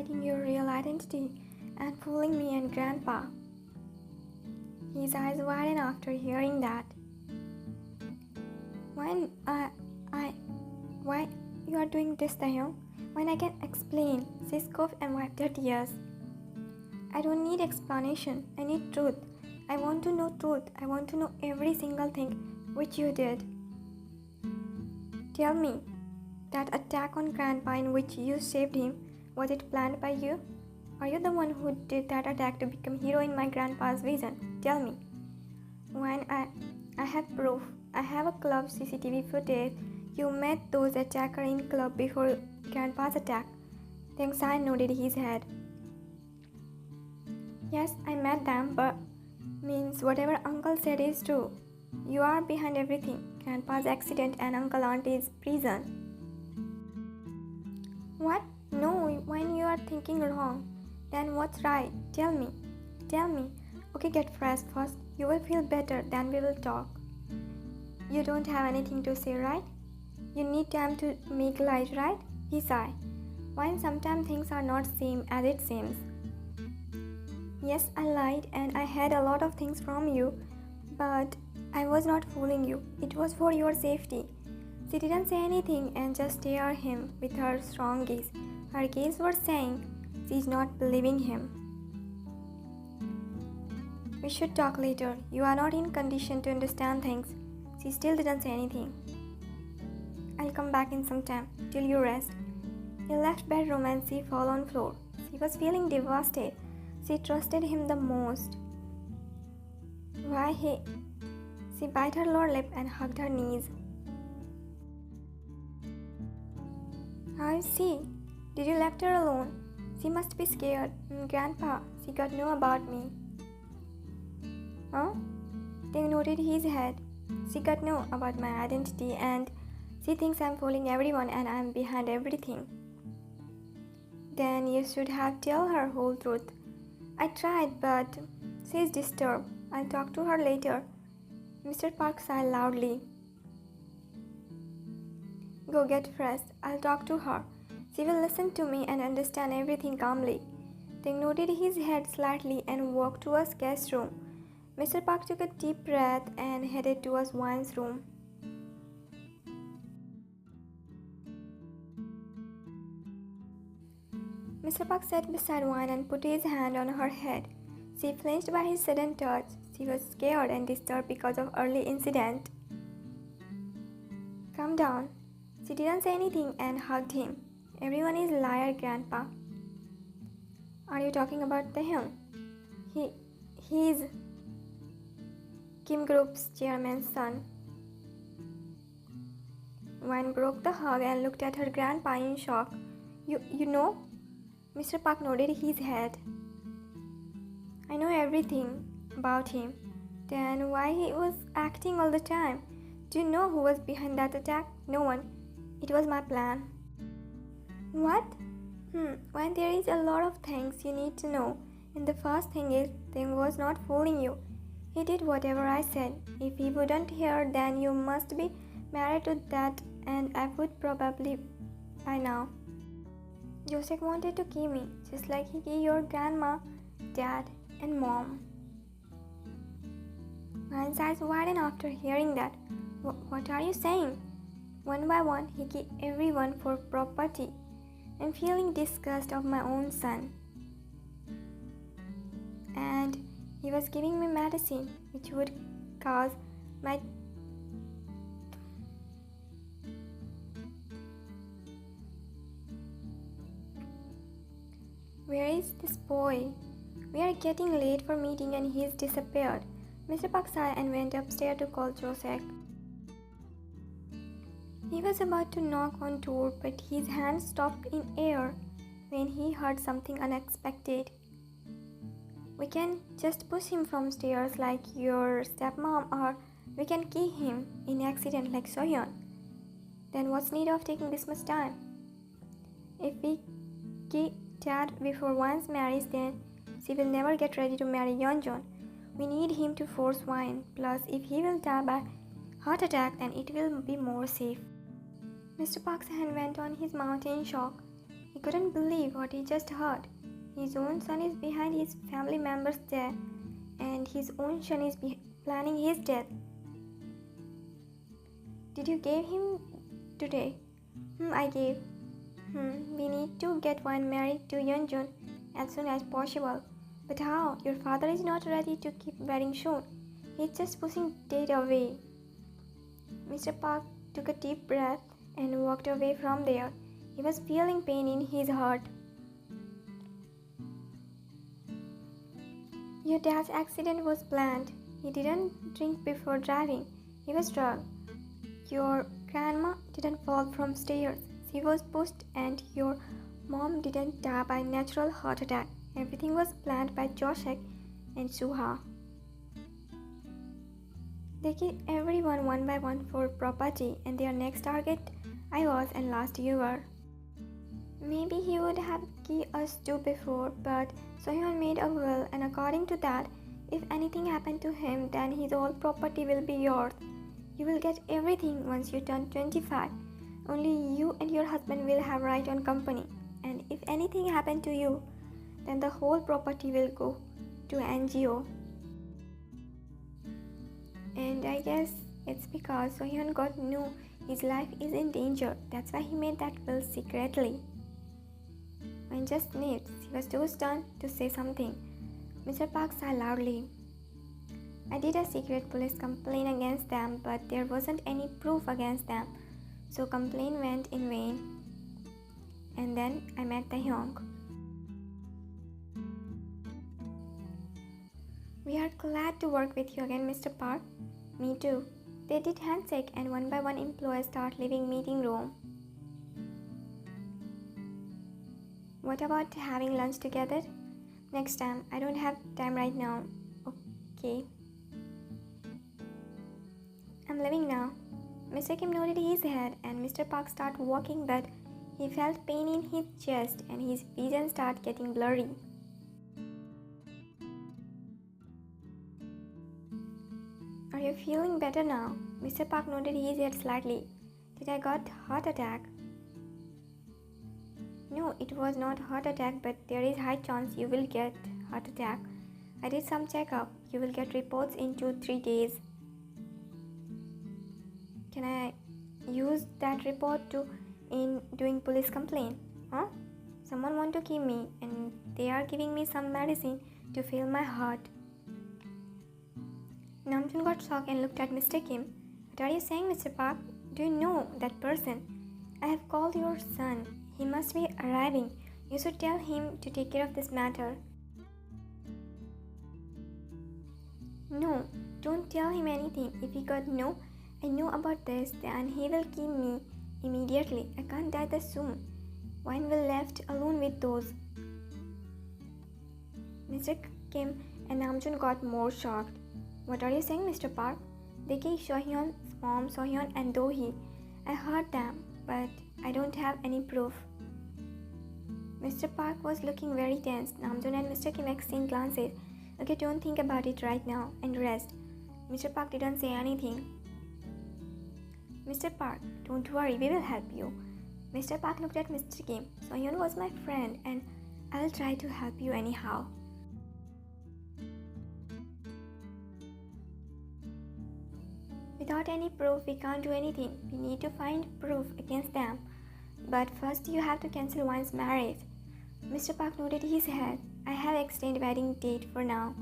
hiding your real identity and fooling me and Grandpa. His eyes widened after hearing that. Why you are doing this, Taehyung? When I can explain, she scoffed and wiped her tears. I don't need explanation. I need truth. I want to know truth. I want to know every single thing which you did. Tell me, that attack on Grandpa in which you saved him, was it planned by you? Are you the one who did that attack to become hero in my grandpa's vision? Tell me. When I have proof. I have a club CCTV footage. You met those attackers in club before Grandpa's attack. Taehyung nodded his head. Yes, I met them, but means whatever Uncle said is true. You are behind everything. Grandpa's accident and Uncle Auntie's prison. What? No, when you are thinking wrong. Then what's right? Tell me. Tell me. Okay, get fresh first. You will feel better, then we will talk. You don't have anything to say, right? You need time to make light, right? He sighed. When sometimes things are not same as it seems. Yes, I lied and I had a lot of things from you, but I was not fooling you. It was for your safety. She didn't say anything and just stared at him with her strong gaze. Her gaze was saying she's not believing him. We should talk later. You are not in condition to understand things. She still didn't say anything. I'll come back in some time, till you rest. He left bedroom and she fell on floor. She was feeling devastated. She trusted him the most. Why he... She bit her lower lip and hugged her knees. How is she? Did you left her alone? She must be scared. Grandpa, she got know about me. Huh? They nodded his head. She got know about my identity and she thinks I'm fooling everyone and I'm behind everything. Then you should have told her whole truth. I tried, but she's disturbed. I'll talk to her later. Mr. Park sighed loudly. Go get fresh. I'll talk to her. She will listen to me and understand everything calmly. They nodded his head slightly and walked towards guest room. Mr. Park took a deep breath and headed towards Wine's room. Mr. Park sat beside Wine and put his hand on her head. She flinched by his sudden touch. She was scared and disturbed because of early incident. Calm down. She didn't say anything and hugged him. Everyone is liar, Grandpa. Are you talking about Taehyung? He's Kim Group's chairman's son. Wine broke the hug and looked at her grandpa in shock. You know? Mr. Park nodded his head. I know everything about him. Then why he was acting all the time? Do you know who was behind that attack? No one. It was my plan. What? When there is a lot of things you need to know. And the first thing is, Taehyung was not fooling you. He did whatever I said. If he wouldn't hear, then you must be married to that and I would probably by now. Joseph wanted to kill me, just like he killed your grandma, dad, and mom. Man's eyes widened after hearing that. What are you saying? One by one, he killed everyone for property. I'm feeling disgust of my own son. And he was giving me medicine which would cause my... Where is this boy? We are getting late for meeting and he's disappeared. Mr. Park sighed and went upstairs to call Joseph. He was about to knock on door, but his hand stopped in air when he heard something unexpected. We can just push him from stairs like your stepmom, or we can kill him in accident like Soyeon. Then what's need of taking this much time? If we kill Dad before Wan's marries, then she will never get ready to marry Yeonjun. We need him to force Wine. Plus, if he will die by heart attack, then it will be more safe. Mr. Park's hand went on his mouth in shock. He couldn't believe what he just heard. His own son is behind his family member's death, and his own son is planning his death. Did you give him today? I gave. We need to get one married to Yeonjun as soon as possible. But how? Your father is not ready to keep wedding soon. He's just pushing date away. Mr. Park took a deep breath and walked away from there. He was feeling pain in his heart. Your dad's accident was planned. He didn't drink before driving. He was drunk. Your grandma didn't fall from stairs. She was pushed, and your mom didn't die by natural heart attack. Everything was planned by Joshek and Suha. They killed everyone one by one for property, and their next target I was, and last you were. Maybe he would have killed us too before, but Sohyun made a will, and according to that, if anything happened to him, then his whole property will be yours. You will get everything once you turn 25. Only you and your husband will have right on company, and if anything happened to you, then the whole property will go to NGO. And I guess it's because Sohyun God knew his life is in danger. That's why he made that will secretly. When just sniffed, he was too stunned to say something. Mr. Park sighed loudly. I did a secret police complaint against them, but there wasn't any proof against them, so complaint went in vain. And then I met Taehyung. We are glad to work with you again, Mr. Park. Me too. They did handshake, and one by one employees start leaving meeting room. What about having lunch together? Next time. I don't have time right now. Okay. I'm leaving now. Mr. Kim nodded his head, and Mr. Park started walking, but he felt pain in his chest and his vision started getting blurry. Are you feeling better now? Mr. Park nodded his head slightly. Did I got heart attack? No, it was not heart attack, but there is high chance you will get heart attack. I did some checkup. You will get reports in 2-3 days. Can I use that report in doing police complaint? Huh? Someone want to kill me, and they are giving me some medicine to fill my heart. Namjoon got shocked and looked at Mr. Kim. What are you saying, Mr. Park? Do you know that person? I have called your son. He must be arriving. You should tell him to take care of this matter. No, don't tell him anything. If he got no, I know about this, then he will kill me immediately. I can't die that soon. Wine will left alone with those. Mr. Kim and Namjoon got more shocked. What are you saying, Mr. Park? They killed Sohyun's mom, Sohyun and Dohee. I heard them, but I don't have any proof. Mr. Park was looking very tense. Namjoon and Mr. Kim exchanged glances. Okay, don't think about it right now and rest. Mr. Park didn't say anything. Mr. Park, don't worry, we will help you. Mr. Park looked at Mr. Kim. Sohyun was my friend and I'll try to help you anyhow. Without any proof, we can't do anything. We need to find proof against them. But first, you have to cancel one's marriage. Mr. Park nodded his head. I have extended wedding date for now.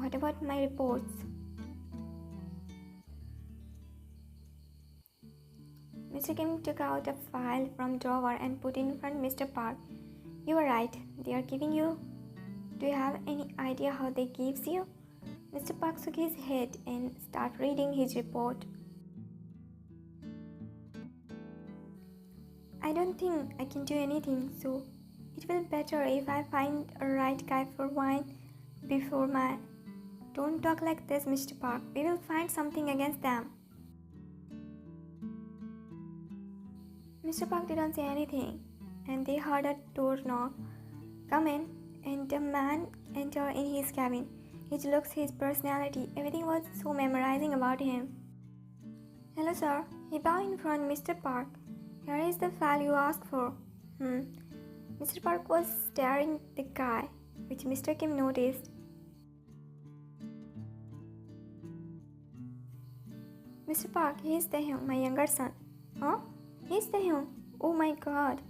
What about my reports? Mr. Kim took out a file from drawer and put in front of Mr. Park. You were right. They are giving you. Do you have any idea how they gives you? Mr. Park shook his head and started reading his report. I don't think I can do anything, so it will be better if I find a right guy for wine before my... Don't talk like this, Mr. Park. We will find something against them. Mr. Park didn't say anything, and they heard a door knock. Come in, and the man entered in his cabin. His looks, his personality, everything was so memorizing about him. Hello, sir. He bowed in front of Mr. Park. Here is the file you asked for. Hmm. Mr. Park was staring the guy, which Mr. Kim noticed. Mr. Park, he's Taehyung, my younger son. Huh? He's Taehyung. Oh my god.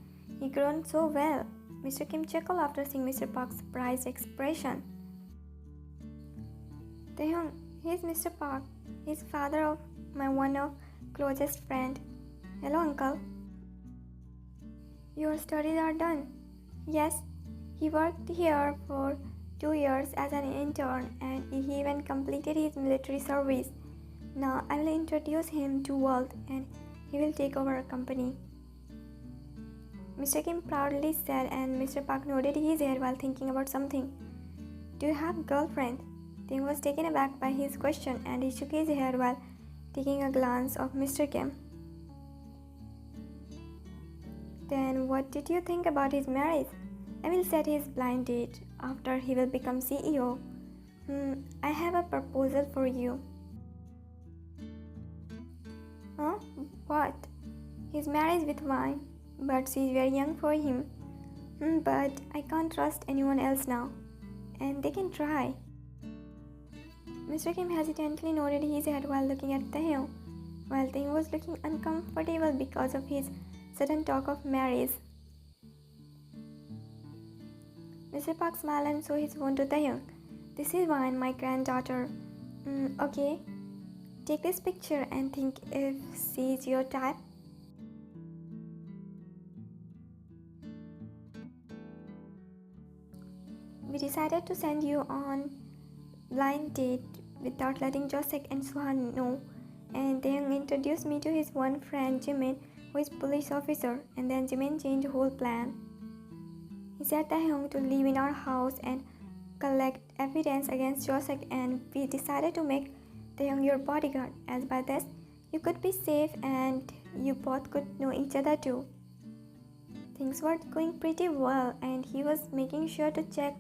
He grown so well. Mr. Kim chuckled after seeing Mr. Park's surprised expression. Taehyung, he's Mr. Park. He's father of my one of closest friend. Hello, uncle. Your studies are done. Yes, he worked here for 2 years as an intern and he even completed his military service. Now I will introduce him to world and he will take over our company. Mr. Kim proudly said and Mr. Park nodded his head while thinking about something. Do you have a girlfriend? Taehyung was taken aback by his question and he shook his head while taking a glance of Mr. Kim. Then what did you think about his marriage? I will set his blind date after he will become CEO. I have a proposal for you. Huh? What? He's married with wine, but she's very young for him. But I can't trust anyone else now. And they can try. Mr. Kim hesitantly nodded his head while looking at Taehyung, while Taehyung was looking uncomfortable because of his sudden talk of marriage. Mr. Park smiled and showed his phone to Taehyung. This is wine, my granddaughter. Okay. Take this picture and think if she's your type. We decided to send you on blind date without letting Josek and Suhan know. And Taehyung introduced me to his one friend Jimin, who is police officer, and then Jimin changed the whole plan. He said Taehyung to live in our house and collect evidence against Josek, and we decided to make Taehyung your bodyguard, as by this you could be safe and you both could know each other too. Things were going pretty well and he was making sure to check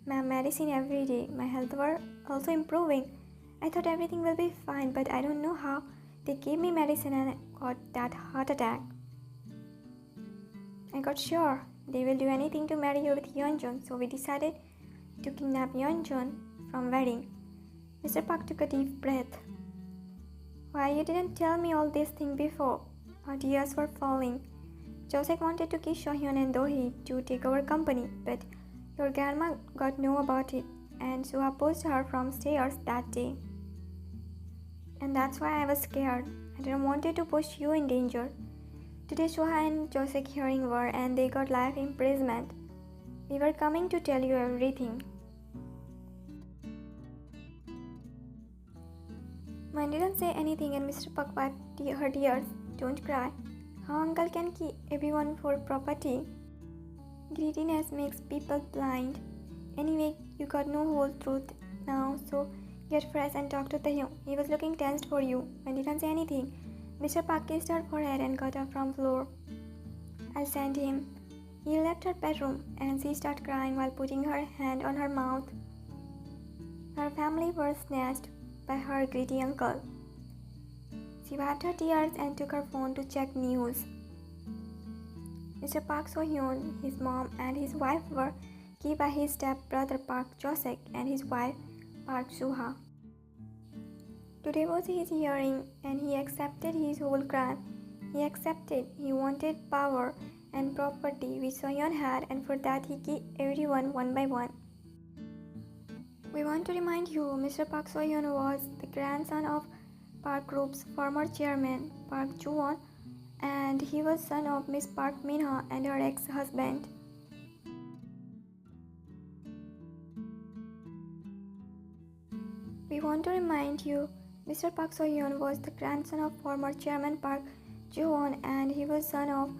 my medicine every day. My health were also improving. I thought everything will be fine, but I don't know how they gave me medicine and I got that heart attack. I got sure they will do anything to marry you with Yeonjun, so we decided to kidnap Yeonjun from wedding. Mr. Park took a deep breath. Why you didn't tell me all these things before? Our tears were falling. Josek wanted to kiss Shohyun and Dohee to take over company, but your grandma got know about it and Suha pushed her from stairs that day. And that's why I was scared. I didn't want to push you in danger. Today Suha and Josek hearing were and they got life imprisonment. We were coming to tell you everything. Mine didn't say anything and Mr. Park wiped her tears. Don't cry. How uncle can keep everyone for property? Greediness makes people blind. Anyway, you got no whole truth now, so get fresh and talk to Taehyung. He was looking tensed for you. I didn't say anything. Mr. Park kissed her forehead and got up from floor. I'll send him. He left her bedroom and she started crying while putting her hand on her mouth. Her family was snatched by her greedy uncle. She wiped her tears and took her phone to check news. Mr. Park So-hyun, his mom and his wife were killed by his step-brother Park Josek and his wife Park Suha. Today was his hearing and he accepted his whole crime. He accepted he wanted power and property which So-hyun had, and for that he killed everyone one by one. We want to remind you, Mr. Park So-hyun was the grandson of Park Group's former chairman, Park Joo-won, and he was son of Miss Park Min-ha and her ex-husband. We want to remind you, Mr. Park So-hyun was the grandson of former chairman Park Joo-won, and he was son of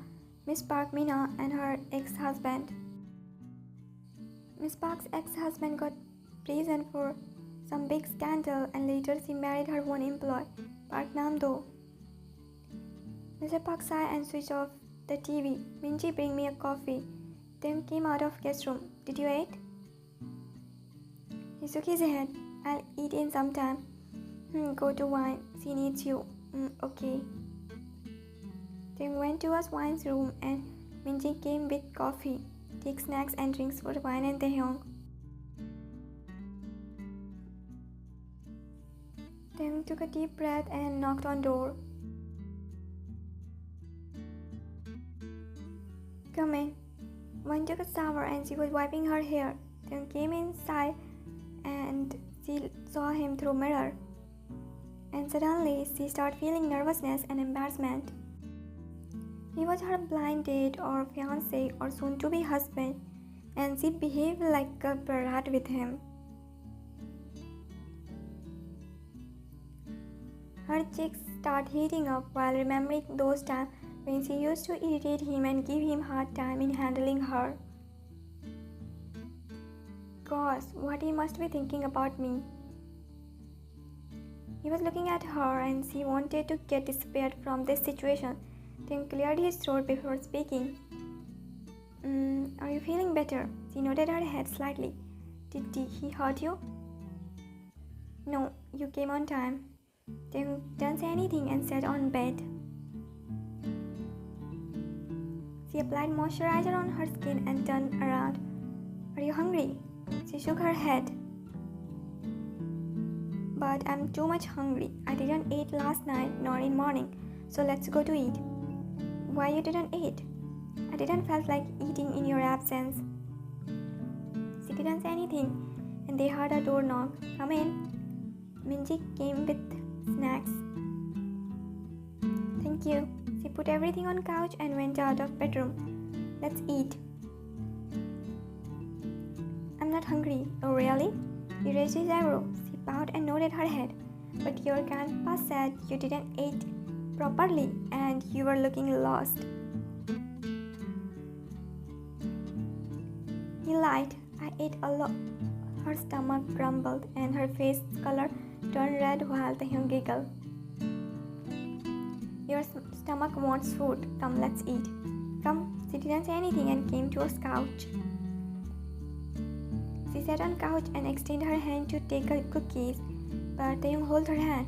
Miss Park Min-ha and her ex-husband. Miss Park's ex-husband got prison for some big scandal and later she married her own employee, Park Nam-do. Mr. Park sighed and switched off the TV. Minji, bring me a coffee. Tim came out of guest room. Did you eat? He shook his head. I'll eat in some time. Go to wine. She needs you. Okay. Tim went to his wine's room and Minji came with coffee, thick snacks and drinks for Wine and Taehyung. Taehyung took a deep breath and knocked on door. Come in. Wine took a shower and she was wiping her hair. Taehyung came inside and she saw him through mirror. And suddenly she started feeling nervousness and embarrassment. He was her blind date or fiance or soon-to-be husband, and she behaved like a brat with him. Her cheeks started heating up while remembering those times when she used to irritate him and give him hard time in handling her. Gosh, what he must be thinking about me. He was looking at her and she wanted to get disappeared from this situation. Then cleared his throat before speaking. Are you feeling better? She nodded her head slightly. Did he hurt you? No, you came on time. Then didn't say anything and sat on bed. She applied moisturizer on her skin and turned around. Are you hungry? She shook her head. But I'm too much hungry. I didn't eat last night nor in morning. So let's go to eat. Why you didn't eat? I didn't felt like eating in your absence. She didn't say anything and they heard a door knock. Come in. Minji came with snacks. Thank you. She put everything on couch and went out of bedroom. Let's eat. I'm not hungry. Oh really? He raised his eyebrow. She bowed and nodded her head. But your grandpa said you didn't eat properly and you were looking lost. He lied. I ate a lot. Her stomach grumbled and her face color turned red while Taehyung giggled. Your stomach wants food. Come, let's eat. Come. She didn't say anything and came to a couch. She sat on couch and extended her hand to take her cookies, but Taehyung held her hand.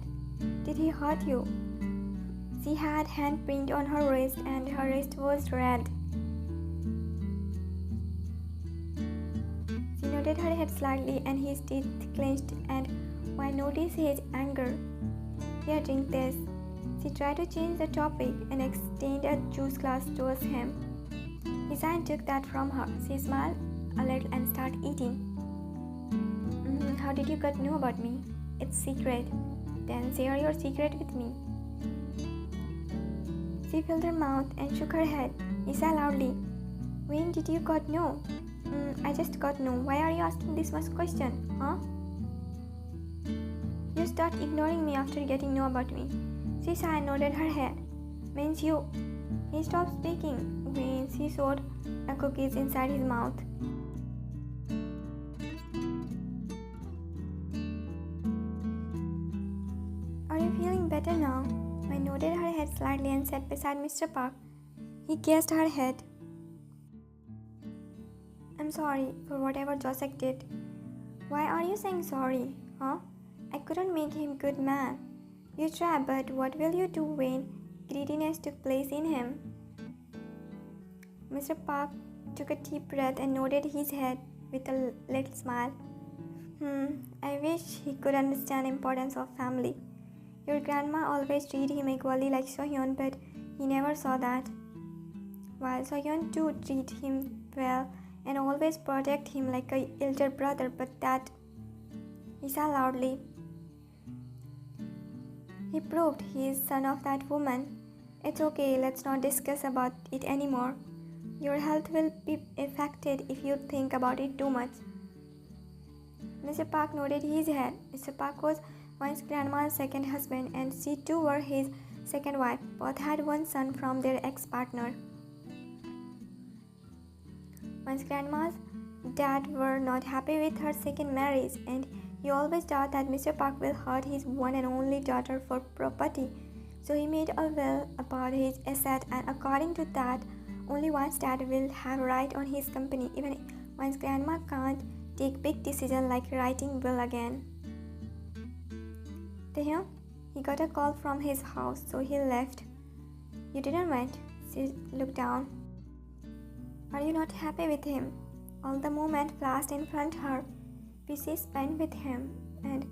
Did he hurt you? She had handprint on her wrist and her wrist was red. She nodded her head slightly and his teeth clenched and I noticed his anger. Here, drink this. She tried to change the topic and extended a juice glass towards him. His hand took that from her. She smiled a little and started eating. How did you get know about me? It's secret. Then share your secret with me. She filled her mouth and shook her head. He said loudly, when did you got know? I just got know. Why are you asking this much question, huh? You start ignoring me after getting know about me. She sighed and nodded her head. Means you. He stopped speaking when she showed the cookies inside his mouth. Are you feeling better now? I nodded her head slightly and sat beside Mr. Park. He kissed her head. I'm sorry for whatever Joseph did. Why are you saying sorry, huh? I couldn't make him good man. You try, but what will you do when greediness took place in him? Mr. Park took a deep breath and nodded his head with a little smile. I wish he could understand the importance of family. Your grandma always treated him equally like Sohyun, but he never saw that. While Sohyun too treated him well and always protect him like a elder brother, but that, he said loudly. He proved he is son of that woman. It's okay, let's not discuss about it anymore. Your health will be affected if you think about it too much. Mr. Park nodded his head. Mr. Park was Wine's grandma's second husband and she too were his second wife. Both had one son from their ex-partner. Wine's grandma's dad were not happy with her second marriage and he always thought that Mr. Park will hurt his one and only daughter for property. So he made a will about his asset and according to that, only Wine's dad will have right on his company. Even Wine's grandma can't take big decisions like writing will again. Taehyung, he got a call from his house, so he left. You didn't went. She looked down. Are you not happy with him? All the moment flashed in front her, which she spent with him, and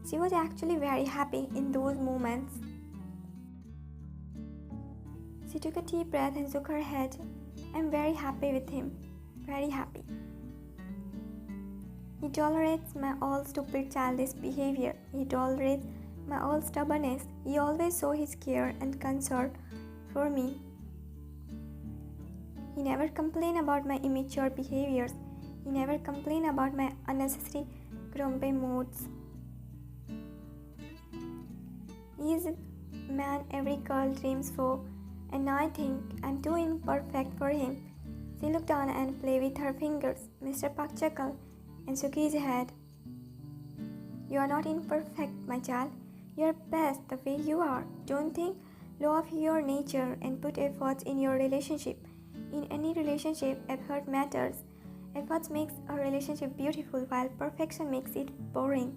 she was actually very happy in those moments. She took a deep breath and shook her head. I'm very happy with him. Very happy. He tolerates my all stupid childish behavior. He tolerates my all stubbornness. He always shows his care and concern for me. He never complained about my immature behaviors. He never complained about my unnecessary grumpy moods. He is a man every girl dreams for, and I think I'm too imperfect for him. She looked down and played with her fingers. Mr. Park chuckled and shook his head. You are not imperfect, my child. You are best the way you are. Don't think low of your nature and put efforts in your relationship. In any relationship, effort matters. Efforts makes a relationship beautiful while perfection makes it boring.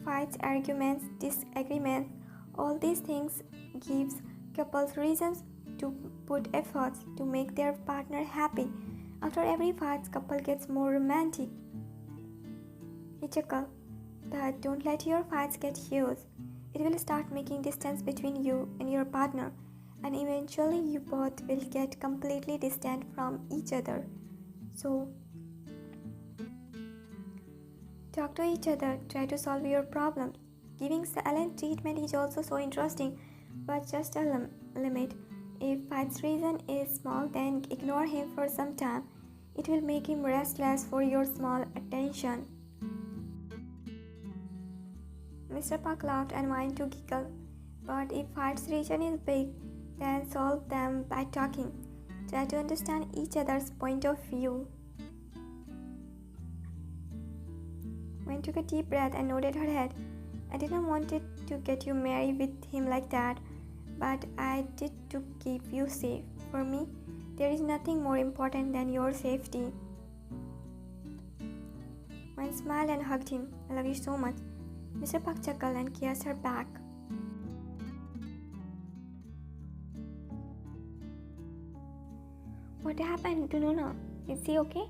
Fights, arguments, disagreements, all these things gives couples reasons to put efforts to make their partner happy. After every fight, couple gets more romantic. He chuckled, but don't let your fights get huge. It will start making distance between you and your partner, and eventually you both will get completely distant from each other. So, talk to each other, try to solve your problems. Giving silent treatment is also so interesting, but just a limit. If fight's reason is small, then ignore him for some time. It will make him restless for your small attention. Mr. Park laughed and wanted to giggle, but if fight's reason is big, then solve them by talking. Try to understand each other's point of view. Gwen took a deep breath and nodded her head. I didn't want to get you married with him like that, but I did to keep you safe. For me, there is nothing more important than your safety. Gwen smiled and hugged him. I love you so much. Mr. Park chuckled and kissed her back. What happened to Nuna? Is she okay?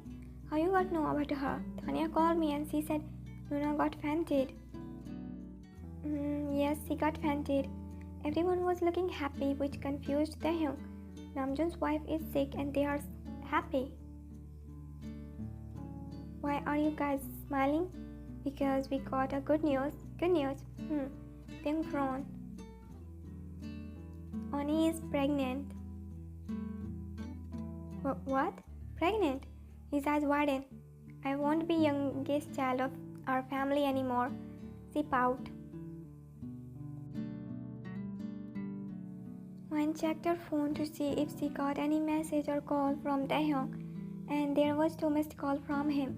How you got to know about her? Tanya called me and she said Nuna got fainted. Yes, she got fainted. Everyone was looking happy, which confused Taehyung. Namjoon's wife is sick and they are happy. Why are you guys smiling? Because we got a good news. Good news? Taehyung frowned. Oni is pregnant. What? Pregnant? His eyes widened. I won't be youngest child of our family anymore. She pouted. Wan checked her phone to see if she got any message or call from Taehyung, and there was too missed call from him.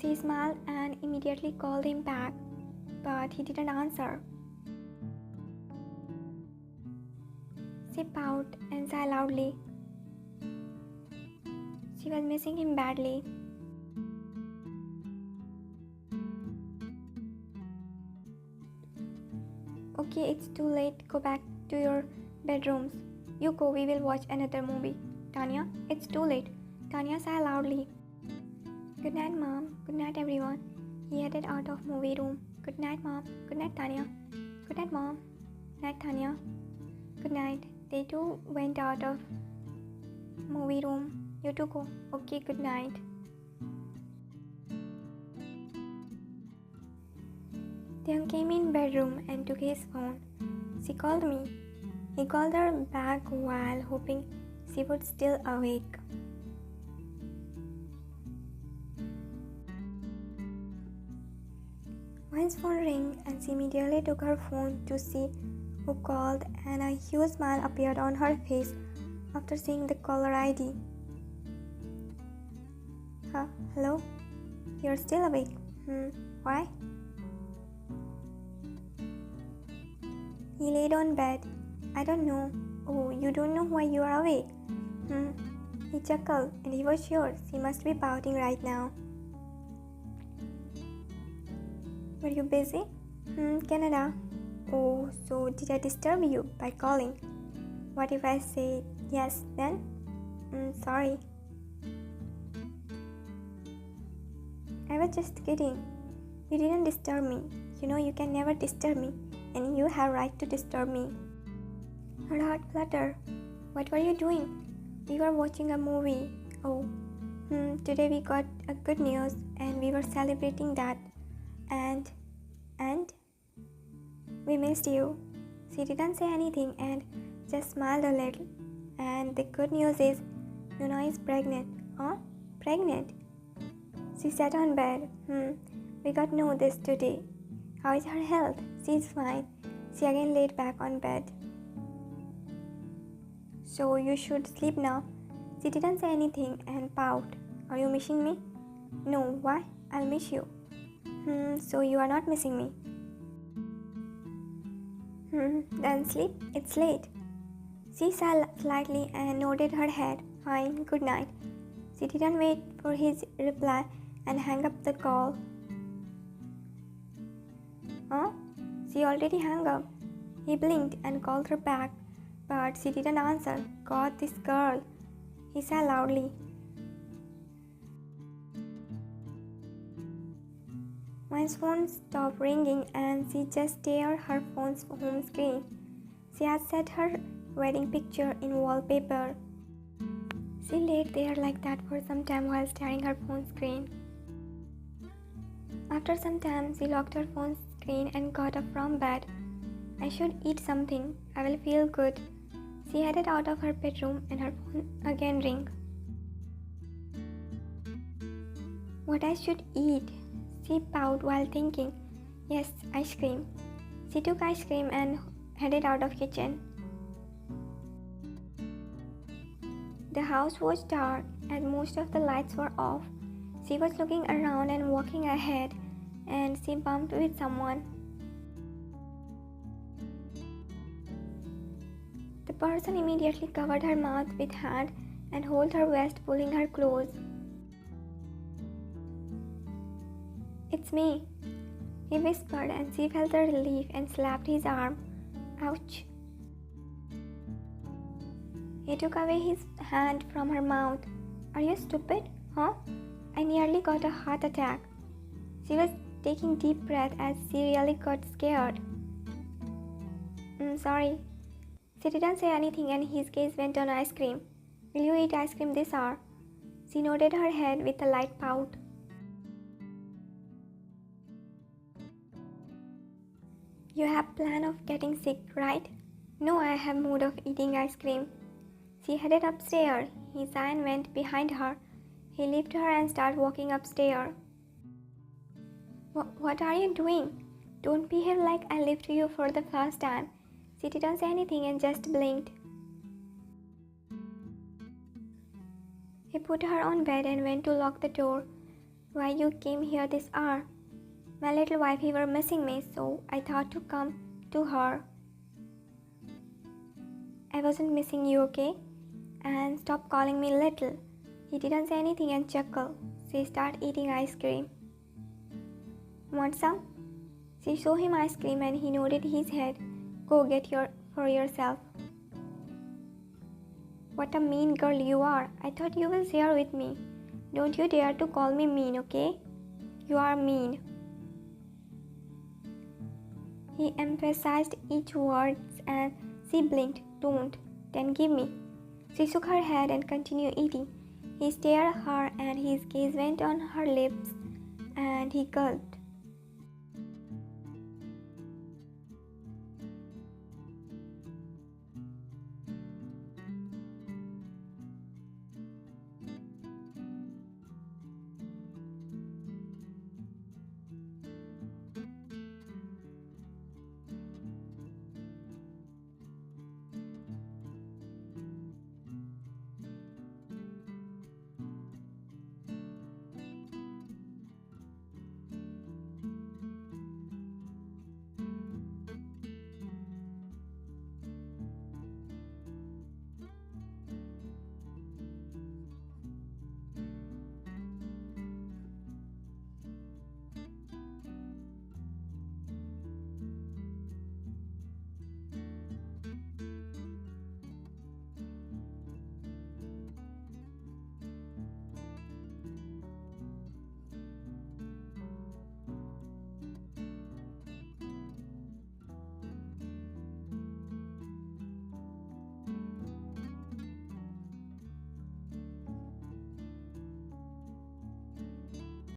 She smiled and immediately called him back, but he didn't answer. She pouted and sighed loudly. She was missing him badly. Okay, it's too late. Go back to your bedrooms. You go, we will watch another movie. Tanya, it's too late. Tanya sighed loudly. Good night, Mom. Good night, everyone. He headed out of movie room. Good night, Mom. Good night, Tanya. Good night, Mom. Good night, Tanya. Good night. They too went out of movie room. You too go. Okay, good night. Taehyung came in bedroom and took his phone. She called me. He called her back while hoping she would still awake. Wan's phone rang and she immediately took her phone to see who called, and a huge smile appeared on her face after seeing the caller ID. Hello? You're still awake? Why? He laid on bed. I don't know. Oh, you don't know why you are awake? He chuckled, and he was sure she must be pouting right now. Were you busy? Canada. Oh, so did I disturb you by calling? What if I say yes then? Sorry. I was just kidding. You didn't disturb me. You know you can never disturb me, and you have right to disturb me. Her heart fluttered. What were you doing? We were watching a movie. Oh, today we got a good news, and we were celebrating that. And we missed you. She didn't say anything and just smiled a little. And the good news is, Nuna is pregnant. Huh? Pregnant? She sat on bed. We got know this today. How is her health? She's fine. She again laid back on bed. So you should sleep now. She didn't say anything and pout. Are you missing me? No, why? I'll miss you. So you are not missing me. Then sleep. It's late. She sighed slightly and nodded her head. Fine, good night. She didn't wait for his reply and hung up the call. Huh? She already hung up. He blinked and called her back, but she didn't answer. God, this girl. He sighed loudly. My phone stopped ringing and she just stared at her phone's home screen. She had set her wedding picture in wallpaper. She laid there like that for some time while staring at her phone screen. After some time, she locked her phone screen and got up from bed. I should eat something. I will feel good. She headed out of her bedroom and her phone again rang. What I should eat? She pouted while thinking. Yes, ice cream. She took ice cream and headed out of kitchen. The house was dark and most of the lights were off. She was looking around and walking ahead, and she bumped with someone. The person immediately covered her mouth with hand and held her waist, pulling her close. It's me, he whispered, and she felt the relief and slapped his arm. Ouch. He took away his hand from her mouth. Are you stupid? Huh? I nearly got a heart attack. She was taking deep breath as she really got scared. Sorry. She didn't say anything and his gaze went on ice cream. Will you eat ice cream this hour? She nodded her head with a light pout. You have plan of getting sick, right? No, I have mood of eating ice cream. She headed upstairs. He sighed and went behind her. He lifted her and started walking upstairs. What are you doing? Don't behave like I lifted you for the first time. She didn't say anything and just blinked. He put her on bed and went to lock the door. Why you came here this hour? My little wifey were missing me, so I thought to come to her. I wasn't missing you, okay? And stop calling me little. He didn't say anything and chuckled. She started eating ice cream. Want some? She showed him ice cream and he nodded his head. Go get for yourself. What a mean girl you are. I thought you will share with me. Don't you dare to call me mean, okay? You are mean. He emphasized each word and she blinked. Don't. Then give me. She shook her head and continued eating. He stared at her and his gaze went on her lips and he gulped.